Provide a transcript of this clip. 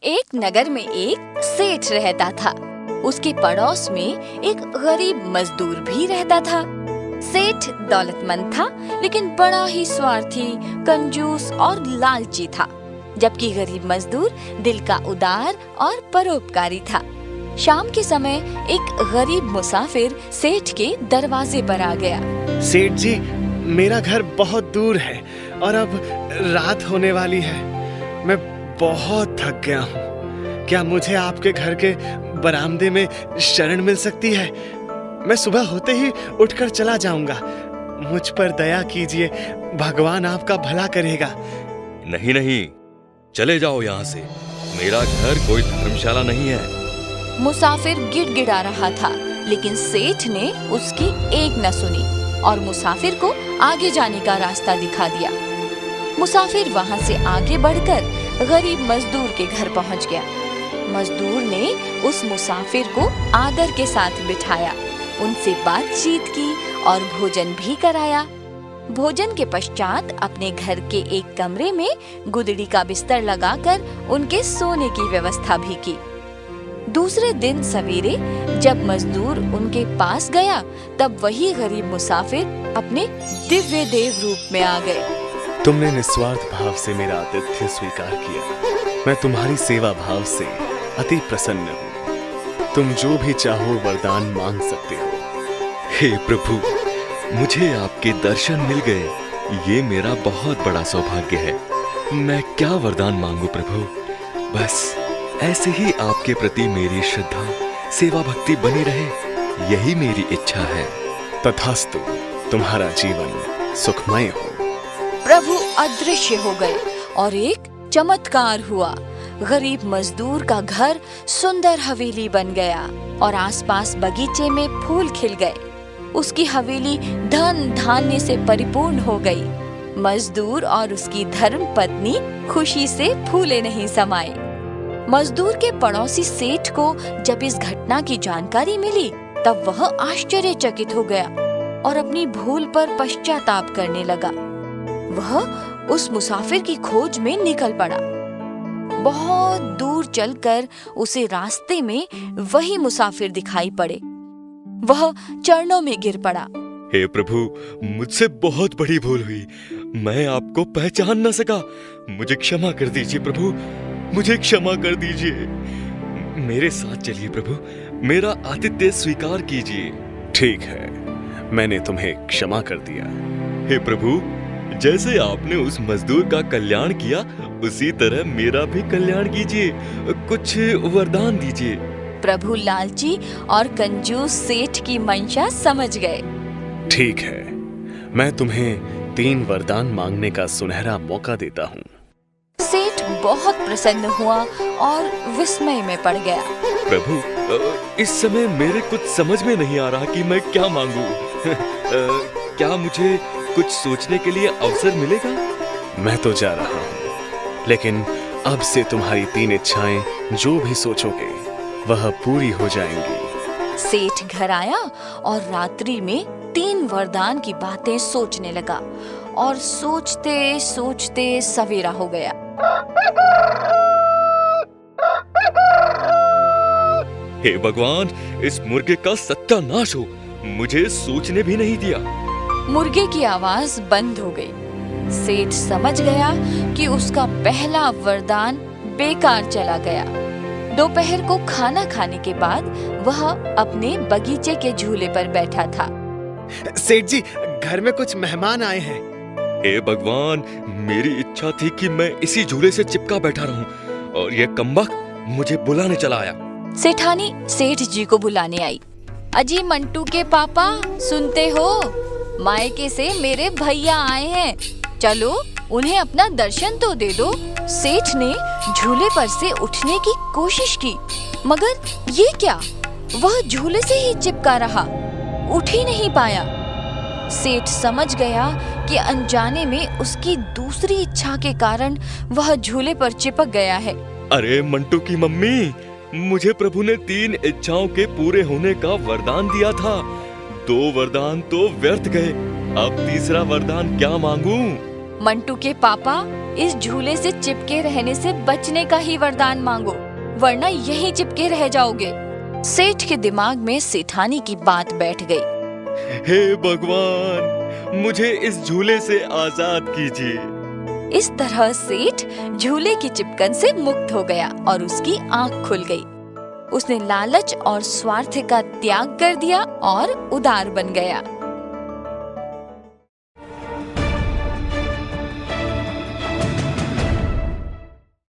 एक नगर में एक सेठ रहता था। उसके पड़ोस में एक गरीब मजदूर भी रहता था। सेठ दौलतमंद था, लेकिन बड़ा ही स्वार्थी, कंजूस और लालची था, जबकि गरीब मजदूर दिल का उदार और परोपकारी था। शाम के समय एक गरीब मुसाफिर सेठ के दरवाजे पर आ गया। सेठ जी, मेरा घर बहुत दूर है और अब रात होने वाली है। मैं बहुत थक गया हूँ। क्या मुझे आपके घर के बरामदे में शरण मिल सकती है? मैं सुबह होते ही उठकर चला जाऊंगा। मुझ पर दया कीजिए, भगवान आपका भला करेगा। नहीं नहीं, चले जाओ यहाँ से। मेरा घर कोई धर्मशाला नहीं है। मुसाफिर गिड़गिड़ा रहा था, लेकिन सेठ ने उसकी एक न सुनी और मुसाफिर को आगे जाने का रास्ता दिखा दिया। मुसाफिर वहाँ से आगे बढ़कर गरीब मजदूर के घर पहुँच गया। मजदूर ने उस मुसाफिर को आदर के साथ बिठाया, उनसे बातचीत की और भोजन भी कराया। भोजन के पश्चात अपने घर के एक कमरे में गुदड़ी का बिस्तर लगाकर उनके सोने की व्यवस्था भी की। दूसरे दिन सवेरे जब मजदूर उनके पास गया, तब वही गरीब मुसाफिर अपने दिव्य देव रूप में आ गए। तुमने निस्वार्थ भाव से मेरा आतिथ्य स्वीकार किया। मैं तुम्हारी सेवा भाव से अति प्रसन्न हूँ। तुम जो भी चाहो वरदान मांग सकते हो। हे प्रभु, मुझे आपके दर्शन मिल गए। ये मेरा बहुत बड़ा सौभाग्य है। मैं क्या वरदान मांगू प्रभु? बस ऐसे ही आपके प्रति मेरी श्रद्धा, सेवा भक्ति बनी रहे, यही मेरी इच्छा है। तथास्तु, तुम्हारा जीवन सुखमय हो। प्रभु अदृश्य हो गए और एक चमत्कार हुआ। गरीब मजदूर का घर सुंदर हवेली बन गया और आसपास बगीचे में फूल खिल गए। उसकी हवेली धन धान्य से परिपूर्ण हो गई। मजदूर और उसकी धर्म पत्नी खुशी से फूले नहीं समाये। मजदूर के पड़ोसी सेठ को जब इस घटना की जानकारी मिली, तब वह आश्चर्यचकित हो गया और अपनी भूल पर पश्चाताप करने लगा। वह उस मुसाफिर की खोज में निकल पड़ा। बहुत दूर चलकर उसे रास्ते में वही मुसाफिर दिखाई पड़े। वह चरणों में गिर पड़ा। हे प्रभु, मुझसे बहुत बड़ी भूल हुई। मैं आपको पहचान न सका। मुझे क्षमा कर दीजिए प्रभु, मुझे क्षमा कर दीजिए। मेरे साथ चलिए प्रभु, मेरा आतिथ्य स्वीकार कीजिए। ठीक है, मैंने तुम्हें क्षमा कर दिया। हे प्रभु, जैसे आपने उस मजदूर का कल्याण किया, उसी तरह मेरा भी कल्याण कीजिए। कुछ वरदान दीजिए। प्रभु लालची और कंजूस सेठ की मंशा समझ गए। ठीक है, मैं तुम्हें 3 वरदान मांगने का सुनहरा मौका देता हूँ। सेठ बहुत प्रसन्न हुआ और विस्मय में पड़ गया। प्रभु, इस समय मेरे कुछ समझ में नहीं आ रहा कि मैं क्या मांगू। क्या मुझे कुछ सोचने के लिए अवसर मिलेगा? मैं तो जा रहा हूँ, लेकिन अब से तुम्हारी 3 इच्छाएं जो भी सोचोगे वह पूरी हो जाएंगी। सेठ घर आया और रात्रि में 3 वरदान की बातें सोचने लगा और सोचते सोचते सवेरा हो गया। हे भगवान, इस मुर्गे का सत्यानाश हो, मुझे सोचने भी नहीं दिया। मुर्गे की आवाज बंद हो गई। सेठ समझ गया कि उसका पहला वरदान बेकार चला गया। दोपहर को खाना खाने के बाद वह अपने बगीचे के झूले पर बैठा था। सेठ जी, घर में कुछ मेहमान आए हैं। हे भगवान, मेरी इच्छा थी कि मैं इसी झूले से चिपका बैठा रहूं और ये कमबख्त मुझे बुलाने चला आया। सेठानी सेठ जी को बुलाने आई। अजी मंटू के पापा, सुनते हो? मायके से मेरे भैया आए हैं, चलो उन्हें अपना दर्शन तो दे दो। सेठ ने झूले पर से उठने की कोशिश की, मगर ये क्या, वह झूले से ही चिपका रहा, उठ ही नहीं पाया। सेठ समझ गया कि अनजाने में उसकी दूसरी इच्छा के कारण वह झूले पर चिपक गया है। अरे मंटू की मम्मी, मुझे प्रभु ने 3 इच्छाओं के पूरे होने का वरदान दिया था। 2 वरदान तो व्यर्थ गए, अब तीसरा वरदान क्या मांगूं? मंटू के पापा, इस झूले से चिपके रहने से बचने का ही वरदान मांगो, वरना यहीं चिपके रह जाओगे। सेठ के दिमाग में सेठानी की बात बैठ गई। हे भगवान, मुझे इस झूले से आजाद कीजिए। इस तरह सेठ झूले की चिपकन से मुक्त हो गया और उसकी आंख खुल गई। उसने लालच और स्वार्थ का त्याग कर दिया और उदार बन गया।